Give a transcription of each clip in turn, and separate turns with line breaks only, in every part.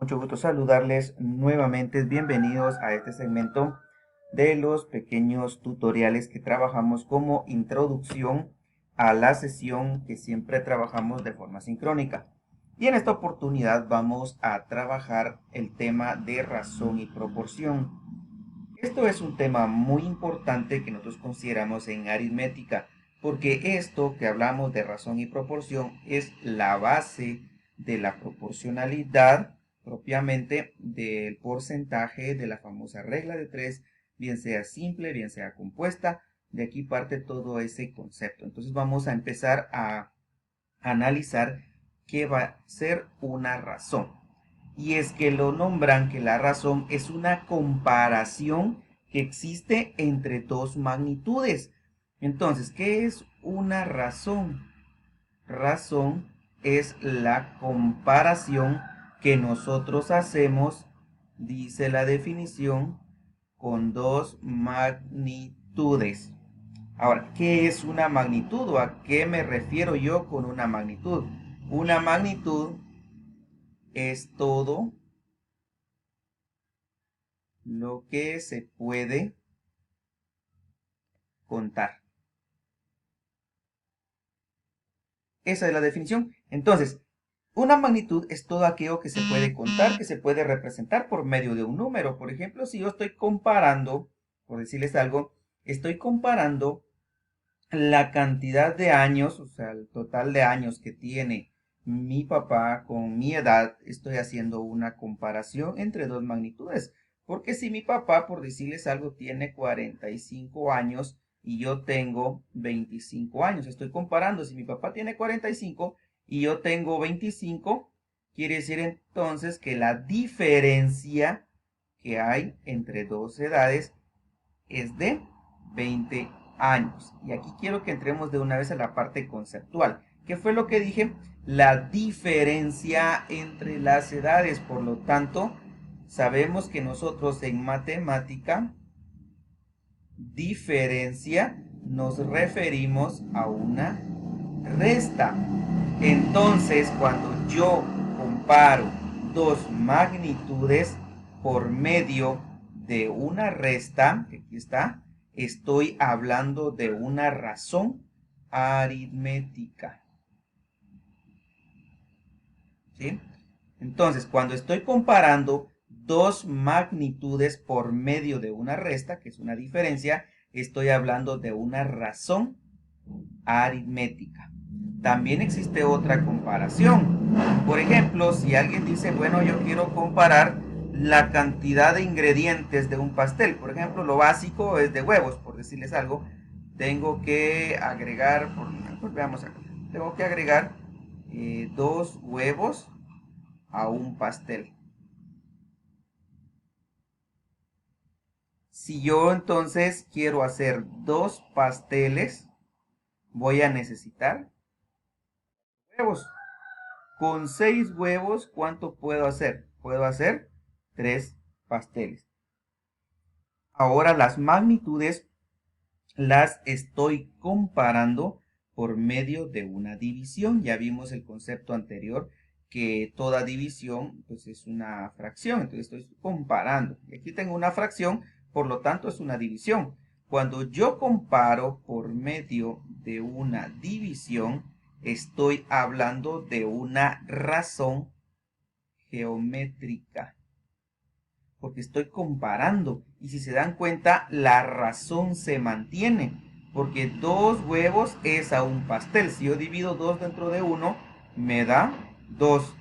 Mucho gusto saludarles nuevamente. Bienvenidos a este segmento de los pequeños tutoriales que trabajamos como introducción a la sesión que siempre trabajamos de forma sincrónica. Y en esta oportunidad vamos a trabajar el tema de razón y proporción. Esto es un tema muy importante que nosotros consideramos en aritmética, porque esto que hablamos de razón y proporción es la base de la proporcionalidad propiamente del porcentaje de la famosa regla de tres, bien sea simple, bien sea compuesta. De aquí parte todo ese concepto. Entonces vamos a empezar a analizar qué va a ser una razón. Y es que lo nombran que la razón es una comparación que existe entre dos magnitudes. Entonces, ¿qué es una razón? Razón es la comparación que nosotros hacemos, dice la definición, con dos magnitudes. Ahora, ¿qué es una magnitud o a qué me refiero yo con una magnitud? Una magnitud es todo lo que se puede contar. Esa es la definición. Entonces, una magnitud es todo aquello que se puede contar, que se puede representar por medio de un número. Por ejemplo, si yo estoy comparando, por decirles algo, estoy comparando la cantidad de años, o sea, el total de años que tiene mi papá con mi edad, estoy haciendo una comparación entre dos magnitudes. Porque si mi papá, por decirles algo, tiene 45 años y yo tengo 25 años, estoy comparando. Si mi papá tiene 45 y yo tengo 25, quiere decir entonces que la diferencia que hay entre dos edades es de 20 años. Y aquí quiero que entremos de una vez a la parte conceptual. ¿Qué fue lo que dije? La diferencia entre las edades. Por lo tanto, sabemos que nosotros en matemática, diferencia, nos referimos a una resta. Entonces, cuando yo comparo dos magnitudes por medio de una resta, que aquí está, estoy hablando de una razón aritmética. ¿Sí? Entonces, cuando estoy comparando dos magnitudes por medio de una resta, que es una diferencia, estoy hablando de una razón aritmética. También existe otra comparación. Por ejemplo, si alguien dice, bueno, yo quiero comparar la cantidad de ingredientes de un pastel. Por ejemplo, lo básico es de huevos, por decirles algo. Tengo que agregar, veamos acá, tengo que agregar dos huevos a un pastel. Si yo entonces quiero hacer dos pasteles, voy a necesitar huevos. Con 6 huevos, ¿cuánto puedo hacer? Puedo hacer 3 pasteles. Ahora las magnitudes las estoy comparando por medio de una división. Ya vimos el concepto anterior que toda división pues es una fracción. Entonces estoy comparando. Y aquí tengo una fracción, por lo tanto es una división. Cuando yo comparo por medio de una división, estoy hablando de una razón geométrica, porque estoy comparando. Y si se dan cuenta, la razón se mantiene, porque dos huevos es a un pastel. Si yo divido dos dentro de uno, me da dos.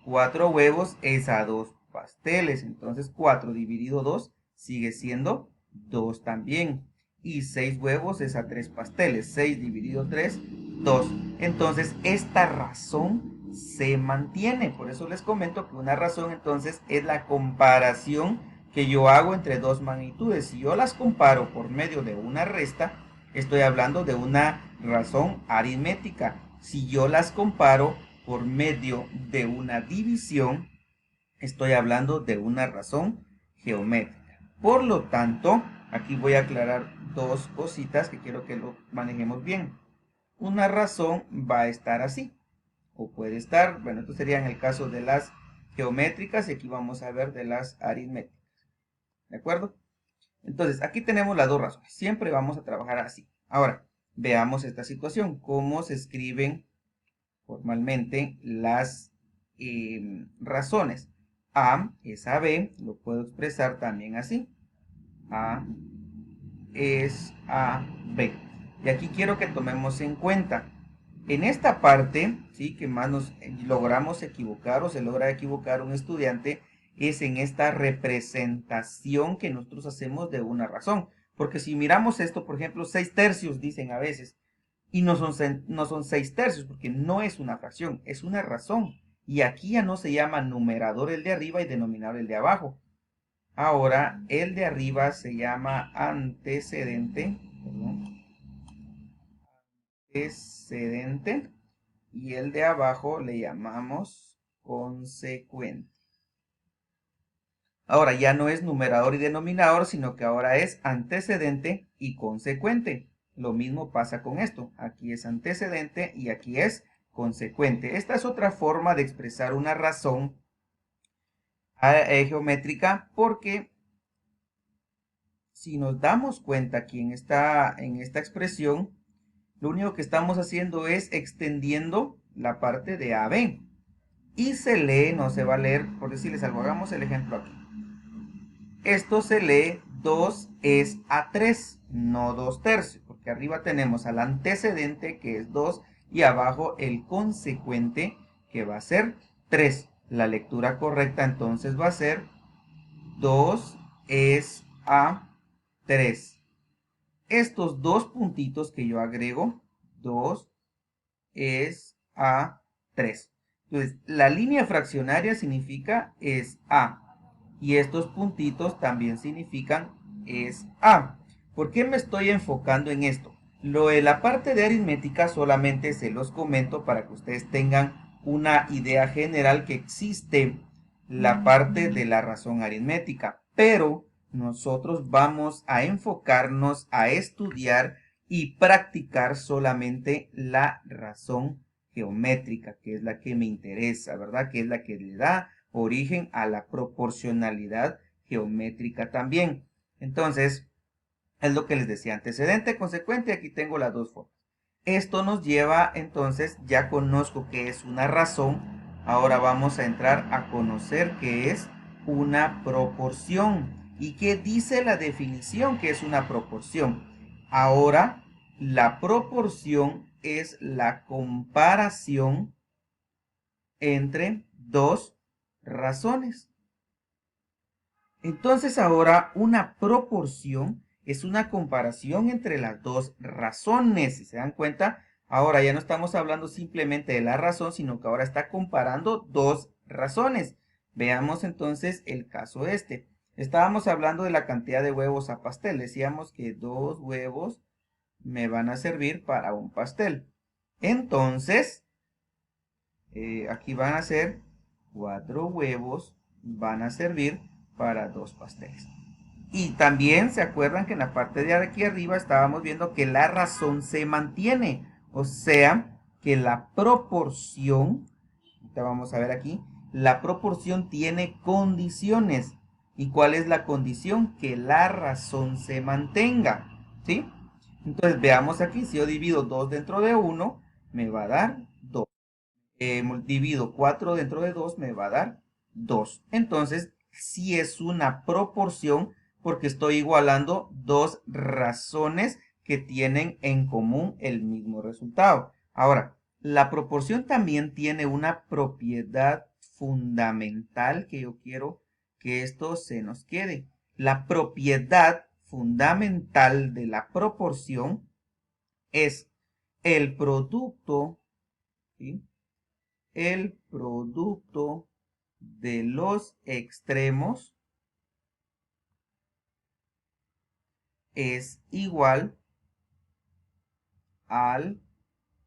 Cuatro huevos es a dos pasteles. Entonces 4 dividido 2 sigue siendo 2 también. Y 6 huevos es a 3 pasteles. 6 dividido 3, 2. Entonces esta razón se mantiene. Por eso les comento que una razón entonces es la comparación que yo hago entre dos magnitudes. Si yo las comparo por medio de una resta, estoy hablando de una razón aritmética. Si yo las comparo por medio de una división, estoy hablando de una razón geométrica. Por lo tanto, aquí voy a aclarar dos cositas que quiero que lo manejemos bien. Una razón va a estar así, o puede estar, bueno, esto sería en el caso de las geométricas y aquí vamos a ver de las aritméticas. ¿De acuerdo? Entonces, aquí tenemos las dos razones. Siempre vamos a trabajar así. Ahora, veamos esta situación. ¿Cómo se escriben formalmente las razones? A es AB, lo puedo expresar también así. A es AB. Y aquí quiero que tomemos en cuenta, en esta parte, ¿sí?, que más nos logramos equivocar o se logra equivocar un estudiante, es en esta representación que nosotros hacemos de una razón. Porque si miramos esto, por ejemplo, 6/3 dicen a veces, y no son 6/3 porque no es una fracción, es una razón. Y aquí ya no se llama numerador el de arriba y denominador el de abajo. Ahora el de arriba se llama antecedente, antecedente, y el de abajo le llamamos consecuente. Ahora ya no es numerador y denominador, sino que ahora es antecedente y consecuente. Lo mismo pasa con esto. Aquí es antecedente y aquí es consecuente. Esta es otra forma de expresar una razón geométrica, porque si nos damos cuenta aquí en esta expresión, lo único que estamos haciendo es extendiendo la parte de AB. Y se lee, no se va a leer, por decirles algo, hagamos el ejemplo aquí. Esto se lee 2 es a 3, no 2/3, porque arriba tenemos al antecedente que es 2 y abajo el consecuente que va a ser 3. La lectura correcta entonces va a ser 2 es a 3. Estos dos puntitos que yo agrego, 2 es a 3. Entonces, la línea fraccionaria significa es a. Y estos puntitos también significan es a. ¿Por qué me estoy enfocando en esto? Lo de la parte de aritmética solamente se los comento para que ustedes tengan una idea general que existe la parte de la razón aritmética. Pero nosotros vamos a enfocarnos a estudiar y practicar solamente la razón geométrica, que es la que me interesa, ¿verdad? Que es la que le da origen a la proporcionalidad geométrica también. Entonces, es lo que les decía, antecedente, consecuente, aquí tengo las dos formas. Esto nos lleva, entonces, ya conozco qué es una razón, ahora vamos a entrar a conocer qué es una proporción. ¿Y qué dice la definición que es una proporción? Ahora, la proporción es la comparación entre dos razones. Entonces ahora una proporción es una comparación entre las dos razones. Si se dan cuenta, ahora ya no estamos hablando simplemente de la razón, sino que ahora está comparando dos razones. Veamos entonces el caso este. Estábamos hablando de la cantidad de huevos a pastel. Decíamos que 2 huevos me van a servir para un pastel. Entonces, aquí van a ser 4 huevos, van a servir para 2 pasteles. Y también se acuerdan que en la parte de aquí arriba estábamos viendo que la razón se mantiene. O sea, que la proporción, ahorita vamos a ver aquí, la proporción tiene condiciones. ¿Y cuál es la condición? Que la razón se mantenga. ¿Sí? Entonces veamos aquí, si yo divido 2 dentro de 1, me va a dar 2. Divido 4 dentro de 2, me va a dar 2. Entonces, sí es una proporción porque estoy igualando dos razones que tienen en común el mismo resultado. Ahora, la proporción también tiene una propiedad fundamental que yo quiero que esto se nos quede. La propiedad fundamental de la proporción es el producto, ¿sí?, el producto de los extremos es igual al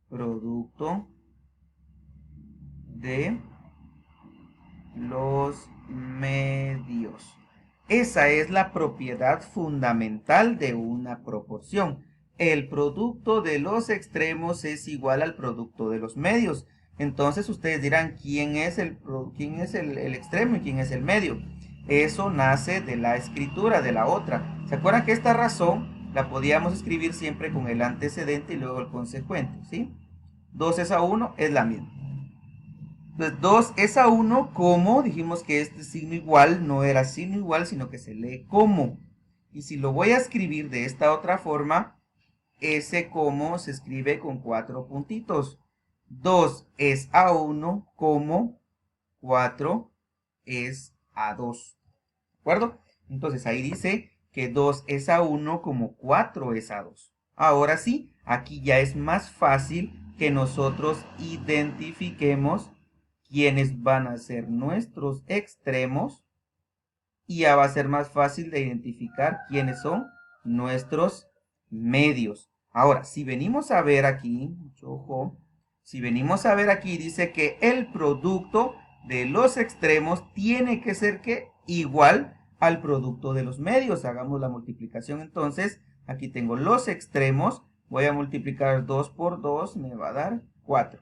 producto de los medios. Esa es la propiedad fundamental de una proporción. El producto de los extremos es igual al producto de los medios. Entonces ustedes dirán, ¿quién es el extremo y quién es el medio? Eso nace de la escritura, de la otra. ¿Se acuerdan que esta razón la podíamos escribir siempre con el antecedente y luego el consecuente, ¿sí? 2:1 es la misma. Entonces 2:1, como dijimos que este signo igual no era signo igual, sino que se lee como. Y si lo voy a escribir de esta otra forma, ese como se escribe con 4 puntitos. 2:1 como 4 es a 2. ¿De acuerdo? Entonces ahí dice que 2:1 como 4 es a 2. Ahora sí, aquí ya es más fácil que nosotros identifiquemos quiénes van a ser nuestros extremos y ya va a ser más fácil de identificar quiénes son nuestros medios. Ahora, si venimos a ver aquí, mucho ojo, si venimos a ver aquí, dice que el producto de los extremos tiene que ser que igual al producto de los medios. Hagamos la multiplicación entonces. Aquí tengo los extremos. Voy a multiplicar 2 por 2, me va a dar 4.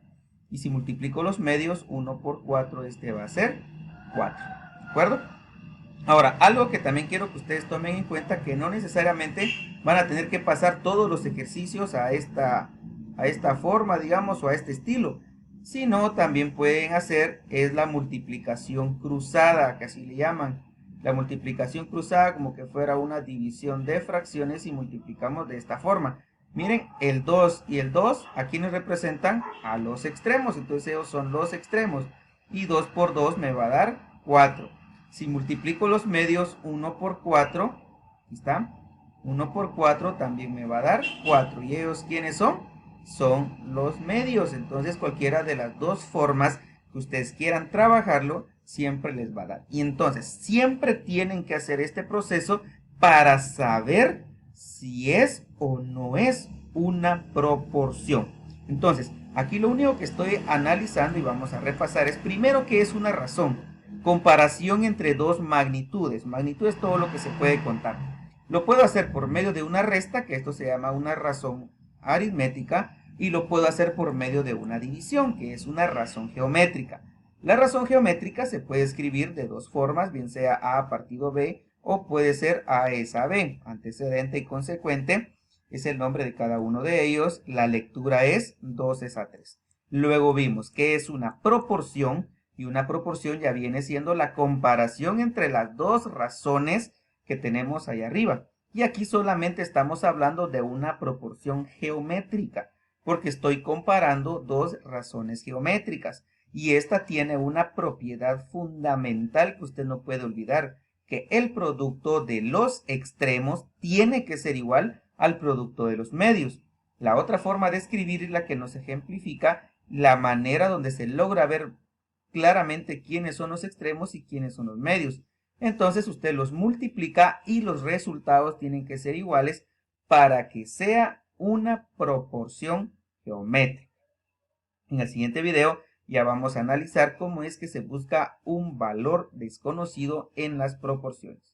Y si multiplico los medios, 1 por 4, este va a ser 4. ¿De acuerdo? Ahora, algo que también quiero que ustedes tomen en cuenta, que no necesariamente van a tener que pasar todos los ejercicios a esta forma, digamos, o a este estilo, sino también pueden hacer es la multiplicación cruzada, que así le llaman. La multiplicación cruzada como que fuera una división de fracciones y multiplicamos de esta forma. Miren, el 2 y el 2 aquí nos representan a los extremos, entonces ellos son los extremos. Y 2 por 2 me va a dar 4. Si multiplico los medios, 1 por 4, aquí está, 1 por 4 también me va a dar 4. ¿Y ellos quiénes son? Son los medios. Entonces cualquiera de las dos formas que ustedes quieran trabajarlo, siempre les va a dar. Y entonces siempre tienen que hacer este proceso para saber si es o no es una proporción. Entonces, aquí lo único que estoy analizando y vamos a repasar es primero qué es una razón. Comparación entre dos magnitudes. Magnitud es todo lo que se puede contar. Lo puedo hacer por medio de una resta, que esto se llama una razón aritmética, y lo puedo hacer por medio de una división, que es una razón geométrica. La razón geométrica se puede escribir de dos formas, bien sea A partido B, o puede ser A es a B, antecedente y consecuente, es el nombre de cada uno de ellos. La lectura es 2:3. Luego vimos que es una proporción, y una proporción ya viene siendo la comparación entre las dos razones que tenemos ahí arriba. Y aquí solamente estamos hablando de una proporción geométrica, porque estoy comparando dos razones geométricas. Y esta tiene una propiedad fundamental que usted no puede olvidar, que el producto de los extremos tiene que ser igual al producto de los medios. La otra forma de escribir es la que nos ejemplifica la manera donde se logra ver claramente quiénes son los extremos y quiénes son los medios. Entonces usted los multiplica y los resultados tienen que ser iguales para que sea una proporción geométrica. En el siguiente video ya vamos a analizar cómo es que se busca un valor desconocido en las proporciones.